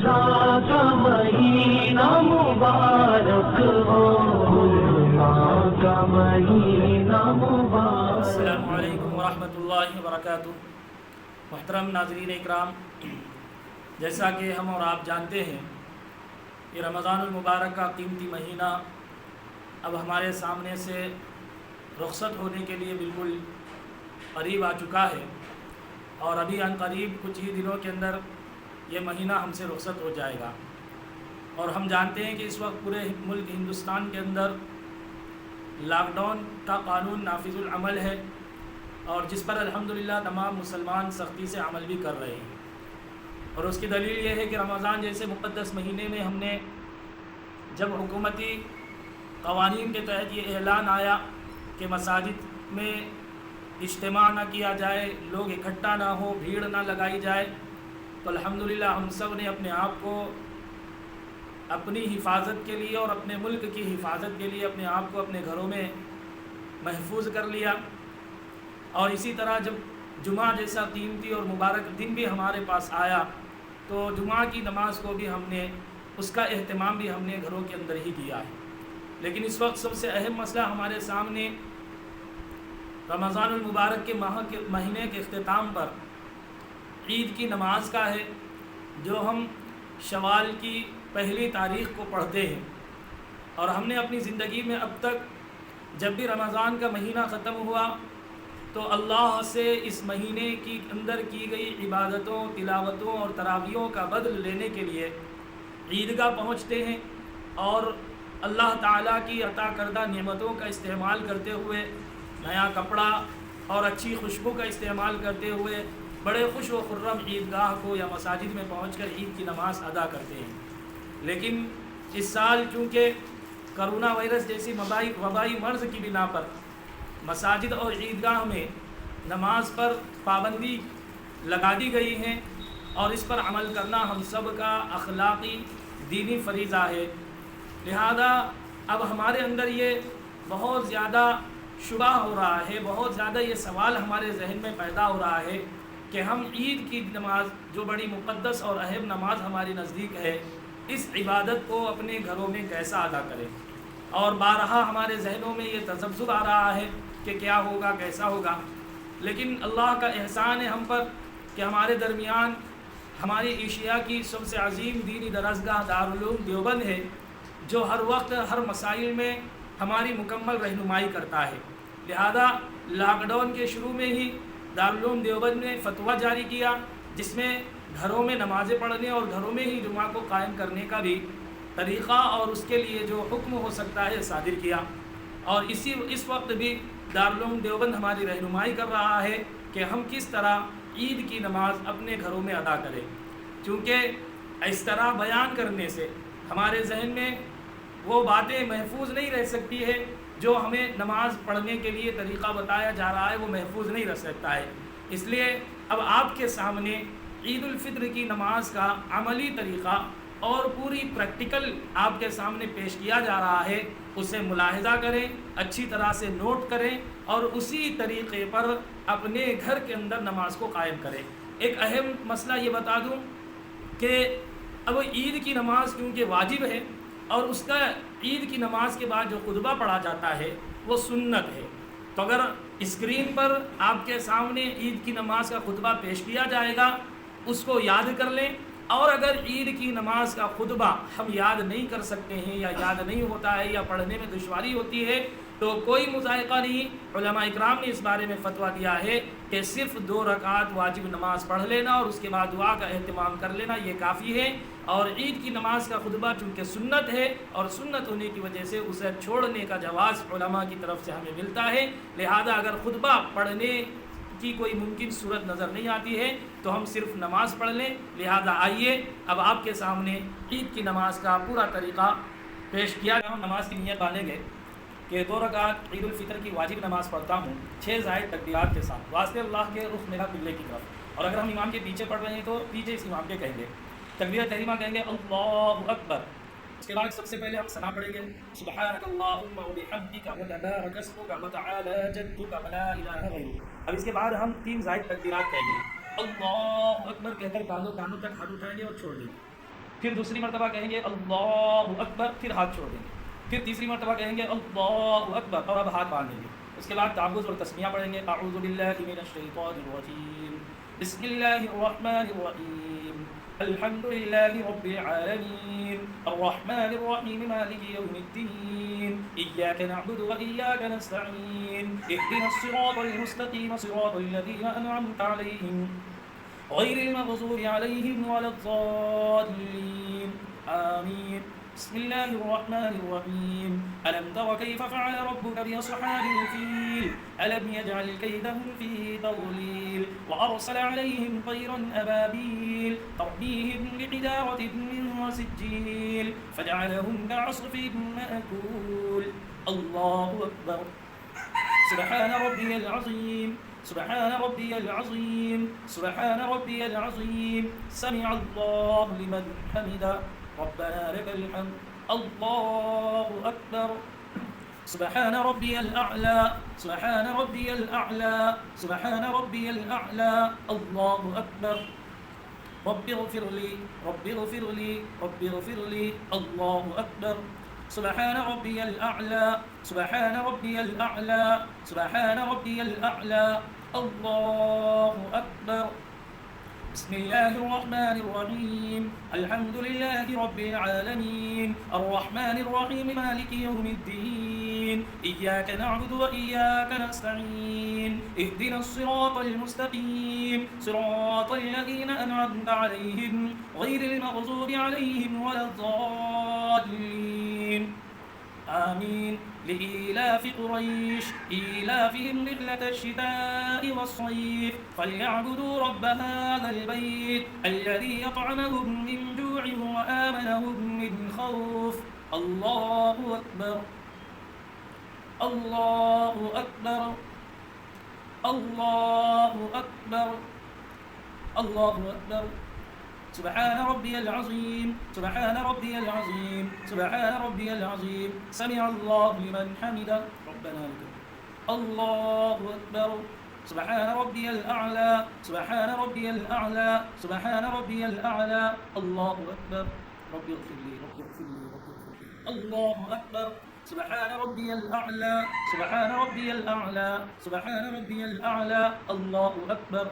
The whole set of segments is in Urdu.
رمضان کا مہینہ مبارک ہو، رمضان کا مہینہ مبارک۔ السلام علیکم ورحمۃ اللہ وبرکاتہ۔ محترم ناظرین اکرام، جیسا کہ ہم اور آپ جانتے ہیں کہ رمضان المبارک کا قیمتی مہینہ اب ہمارے سامنے سے رخصت ہونے کے لیے بالکل قریب آ چکا ہے، اور ابھی عن قریب کچھ ہی دنوں کے اندر یہ مہینہ ہم سے رخصت ہو جائے گا۔ اور ہم جانتے ہیں کہ اس وقت پورے ملک ہندوستان کے اندر لاک ڈاؤن کا قانون نافذ العمل ہے، اور جس پر الحمدللہ تمام مسلمان سختی سے عمل بھی کر رہے ہیں۔ اور اس کی دلیل یہ ہے کہ رمضان جیسے مقدس مہینے میں ہم نے جب حکومتی قوانین کے تحت یہ اعلان آیا کہ مساجد میں اجتماع نہ کیا جائے، لوگ اکٹھا نہ ہو، بھیڑ نہ لگائی جائے، تو الحمدللہ ہم سب نے اپنے آپ کو اپنی حفاظت کے لیے اور اپنے ملک کی حفاظت کے لیے اپنے آپ کو اپنے گھروں میں محفوظ کر لیا۔ اور اسی طرح جب جمعہ جیسا قیمتی اور مبارک دن بھی ہمارے پاس آیا تو جمعہ کی نماز کو بھی ہم نے اس کا اہتمام بھی ہم نے گھروں کے اندر ہی کیا ہے۔ لیکن اس وقت سب سے اہم مسئلہ ہمارے سامنے رمضان المبارک کے مہینے کے اختتام پر عید کی نماز کا ہے، جو ہم شوال کی پہلی تاریخ کو پڑھتے ہیں۔ اور ہم نے اپنی زندگی میں اب تک جب بھی رمضان کا مہینہ ختم ہوا تو اللہ سے اس مہینے کی اندر کی گئی عبادتوں، تلاوتوں اور تراویحوں کا بدل لینے کے لیے عیدگاہ پہنچتے ہیں، اور اللہ تعالیٰ کی عطا کردہ نعمتوں کا استعمال کرتے ہوئے، نیا کپڑا اور اچھی خوشبو کا استعمال کرتے ہوئے بڑے خوش و خرم عیدگاہ کو یا مساجد میں پہنچ کر عید کی نماز ادا کرتے ہیں۔ لیکن اس سال چونکہ کرونا وائرس جیسی وبائی مرض کی بنا پر مساجد اور عیدگاہ میں نماز پر پابندی لگا دی گئی ہے، اور اس پر عمل کرنا ہم سب کا اخلاقی دینی فریضہ ہے۔ لہذا اب ہمارے اندر یہ بہت زیادہ شبہ ہو رہا ہے، بہت زیادہ یہ سوال ہمارے ذہن میں پیدا ہو رہا ہے کہ ہم عید کی نماز جو بڑی مقدس اور اہم نماز ہماری نزدیک ہے، اس عبادت کو اپنے گھروں میں کیسا ادا کریں۔ اور بارہا ہمارے ذہنوں میں یہ تذبذب آ رہا ہے کہ کیا ہوگا، کیسا ہوگا۔ لیکن اللہ کا احسان ہے ہم پر کہ ہمارے درمیان ہماری ایشیا کی سب سے عظیم دینی درسگاہ دارالعلوم دیوبند ہے، جو ہر وقت ہر مسائل میں ہماری مکمل رہنمائی کرتا ہے۔ لہذا لاک ڈاؤن کے شروع میں ہی دارالعلوم دیوبند نے فتویٰ جاری کیا، جس میں گھروں میں نمازیں پڑھنے اور گھروں میں ہی جمعہ کو قائم کرنے کا بھی طریقہ اور اس کے لیے جو حکم ہو سکتا ہے صادر کیا۔ اور اس وقت بھی دارالعلوم دیوبند ہماری رہنمائی کر رہا ہے کہ ہم کس طرح عید کی نماز اپنے گھروں میں ادا کریں، چونکہ اس طرح بیان کرنے سے ہمارے ذہن میں وہ باتیں محفوظ نہیں رہ سکتی ہے جو ہمیں نماز پڑھنے کے لیے طریقہ بتایا جا رہا ہے، وہ محفوظ نہیں رہ سکتا ہے۔ اس لیے اب آپ کے سامنے عید الفطر کی نماز کا عملی طریقہ اور پوری پریکٹیکل آپ کے سامنے پیش کیا جا رہا ہے، اسے ملاحظہ کریں، اچھی طرح سے نوٹ کریں، اور اسی طریقے پر اپنے گھر کے اندر نماز کو قائم کریں۔ ایک اہم مسئلہ یہ بتا دوں کہ اب عید کی نماز کیونکہ واجب ہے، اور اس کا عید کی نماز کے بعد جو خطبہ پڑھا جاتا ہے وہ سنت ہے، تو اگر اسکرین پر آپ کے سامنے عید کی نماز کا خطبہ پیش کیا جائے گا، اس کو یاد کر لیں۔ اور اگر عید کی نماز کا خطبہ ہم یاد نہیں کر سکتے ہیں یا یاد نہیں ہوتا ہے یا پڑھنے میں دشواری ہوتی ہے تو کوئی مذائقہ نہیں۔ علماء اکرام نے اس بارے میں فتویٰ دیا ہے کہ صرف 2 رکعت واجب نماز پڑھ لینا اور اس کے بعد دعا کا اہتمام کر لینا یہ کافی ہے۔ اور عید کی نماز کا خطبہ چونکہ سنت ہے اور سنت ہونے کی وجہ سے اسے چھوڑنے کا جواز علماء کی طرف سے ہمیں ملتا ہے۔ لہذا اگر خطبہ پڑھنے کی کوئی ممکن صورت نظر نہیں آتی ہے تو ہم صرف نماز پڑھ لیں۔ لہذا آئیے اب آپ کے سامنے عید کی نماز کا پورا طریقہ پیش کیا جائے۔ ہم نماز کی نیت ڈالیں گے کہ 2 رکعت عید الفطر کی واجب نماز پڑھتا ہوں 6 زائد تکبیرات کے ساتھ، واسطے اللہ کے رخ میرا قبلے کی طرف۔ اور اگر ہم امام کے پیچھے پڑھ رہے ہیں تو پیچھے اس امام کے کہیں گے، تکبیر تحریمہ کہیں گے اللہ اکبر۔ اس کے بعد سب سے پہلے ہم ثنا پڑھیں گے سبحانک اللہم وبحمدک وتبارک اسمک وتعالی جدک ولا الہ غیرک۔ اب اس کے بعد ہم 3 زائد تکبیرات کہیں گے، اللہ اکبر کہہ کر کانوں تک ہاتھ اٹھائیں گے اور چھوڑ دیں گے، پھر دوسری مرتبہ کہیں گے اللہ اکبر، پھر ہاتھ چھوڑ دیں گے، پھر تیسری مرتبہ کہیں گے اللہ اکبر اور اب ہاتھ باندھ دیں گے. اس کے بعد تعوذ اور تسمیہ پڑھیں گے. اعوذ باللہ من الشیطان الرجیم، بسم اللہ الرحمن الرحیم، الحمد للہ رب العالمین، الرحمن الرحیم، مالک یوم الدین، ایاک نعبد و ایاک نستعین، اهدنا الصراط المستقیم، صراط الذین انعمت علیہم غیر المغضوب علیہم ولا الضالین، آمین. بسم اللہ الرحمن الرحیم، الم تر کیف فعل ربک باصحاب الفیل، الم یجعل کیدهم فی تضلیل، وارسل علیہم طیرا ابابیل ترمیہم بحجارۃ من سجیل فجعلهم كعصف مأکول. اللہ اکبر. سبحان ربی العظیم، سبحان ربی العظیم، سبحان ربی العظیم، سمع اللہ لمن حمدہ، ربنا لك الحمد. اللہ اکبر. سبحان ربی الاعلی، سبحان ربی الاعلی، سبحان ربی الاعلی. اللہ اکبر. رب اغفر لی، رب اغفر لی، رب اغفر لی. اللہ اکبر. سبحان ربی الاعلی، سبحان ربی الاعلی، سبحان ربی الاعلی. اللہ اکبر. بسم اللہ الرحمن الرحیم، الحمد للہ رب العالمین، الرحمن الرحیم، مالک یوم الدین، ایاک نعبد و ایاک نستعین، اهدنا الصراط المستقیم، صراط الذین انعمت علیہم غیر المغضوب علیہم ولا الضالین، آمین. لإيلاف قريش إيلافهم رحلة الشتاء والصيف فليعبدوا رب هذا البيت الذي يطعمهم من جوع وآمنهم من خوف. الله أكبر. الله أكبر. الله أكبر. الله أكبر. سبحان ربي العظيم، سبحان ربي العظيم، سبحان ربي العظيم، سمع الله لمن حمده، ربنا لك الحمد. الله أكبر. سبحان ربي الأعلى، سبحان ربي الأعلى، سبحان ربي الأعلى. الله أكبر. ربي اغفر لي، ربي اغفر لي، ربي اغفر لي. الله أكبر. سبحان ربي الأعلى، سبحان ربي الأعلى، سبحان ربي الأعلى. الله أكبر.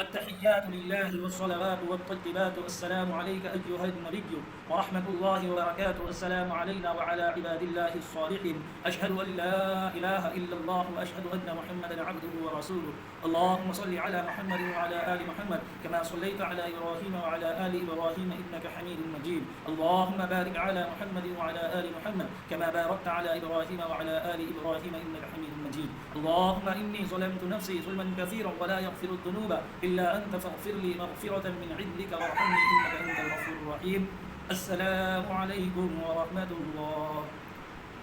التحيات لله والصلوات والطيبات، السلام عليك أيها النبي ورحمة الله وبركاته، السلام علينا وعلى عباد الله الصالحين، أشهد أن لا إله إلا الله وأشهد أن محمدا عبده ورسوله. اللهم صل على محمد وعلى آل محمد كما صليت على إبراهيم وعلى آل إبراهيم إنك حميد مجيد. اللهم بارك على محمد وعلى آل محمد كما باركت على إبراهيم وعلى آل إبراهيم إنك حميد مجيد. اللهم إني ظلمت نفسي ظلما كثيرا ولا يغفر الذنوب إلا أنت فاغفر لي مغفرة من عندك وارحمني إنك أنت الغفور الرحيم. السلام عليكم ورحمة الله،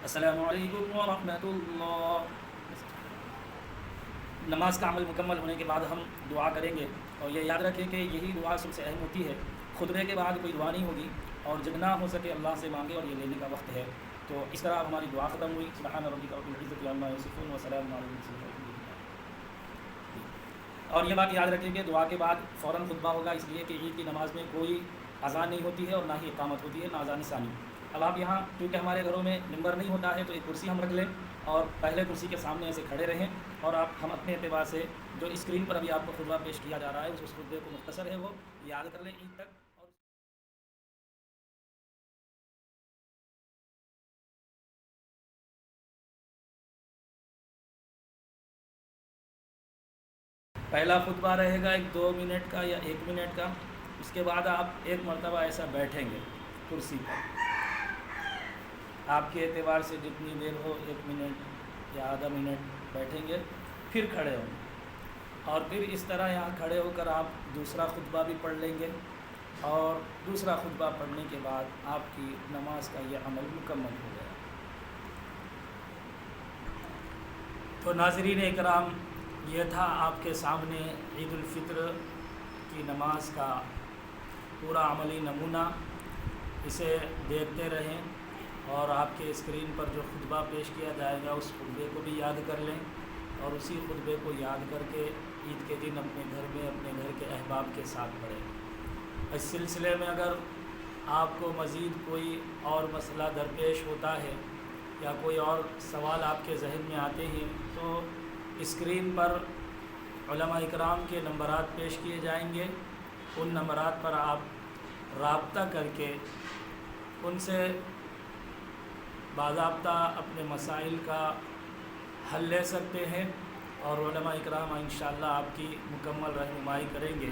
السلام علیکم ورحمۃ اللہ. نماز کا عمل مکمل ہونے کے بعد ہم دعا کریں گے، اور یہ یاد رکھیں کہ یہی دعا سب سے اہم ہوتی ہے. خطبے کے بعد کوئی دعا نہیں ہوگی، اور جتنا ہو سکے اللہ سے مانگے، اور یہ لینے کا وقت ہے. تو اس طرح ہماری دعا ختم ہوئی. سبحان ربک رب العزۃ عما یصفون وسلام علی المرسلین. اور یہ بات یاد رکھیں کہ دعا کے بعد فوراً خطبہ ہوگا، اس لیے کہ عید کی نماز میں کوئی اذان نہیں ہوتی ہے اور نہ ہی اقامت ہوتی ہے، نہ اذان ثانی. اب آپ یہاں کیونکہ ہمارے گھروں میں ممبر نہیں ہوتا ہے تو ایک کرسی ہم رکھ لیں اور پہلے کرسی کے سامنے ایسے کھڑے رہیں، اور ہم اپنے اعتبار سے جو اسکرین پر ابھی آپ کو خطبہ پیش کیا جا رہا ہے اس خطبے کو مختصر ہے وہ یاد کر لیں عید تک. پہلا خطبہ رہے گا 2 منٹ کا یا 1 منٹ کا. اس کے بعد آپ ایک مرتبہ ایسا بیٹھیں گے کرسی پر، آپ کے اعتبار سے جتنی دیر ہو، 1 منٹ یا آدھا منٹ بیٹھیں گے، پھر کھڑے ہوں گے، اور پھر اس طرح یہاں کھڑے ہو کر آپ دوسرا خطبہ بھی پڑھ لیں گے، اور دوسرا خطبہ پڑھنے کے بعد آپ کی نماز کا یہ عمل مکمل ہو گیا. تو ناظرین اکرام، یہ تھا آپ کے سامنے عید الفطر کی نماز کا پورا عملی نمونہ. اسے دیکھتے رہیں، اور آپ کے اسکرین پر جو خطبہ پیش کیا جائے گا اس خطبے کو بھی یاد کر لیں، اور اسی خطبے کو یاد کر کے عید کے دن اپنے گھر میں اپنے گھر کے احباب کے ساتھ پڑھیں. اس سلسلے میں اگر آپ کو مزید کوئی اور مسئلہ درپیش ہوتا ہے یا کوئی اور سوال آپ کے ذہن میں آتے ہیں تو اسکرین پر علماء اکرام کے نمبرات پیش کیے جائیں گے، ان نمبرات پر آپ رابطہ کر کے ان سے باضابطہ اپنے مسائل کا حل لے سکتے ہیں، اور علماء اکرام انشاءاللہ آپ کی مکمل رہنمائی کریں گے۔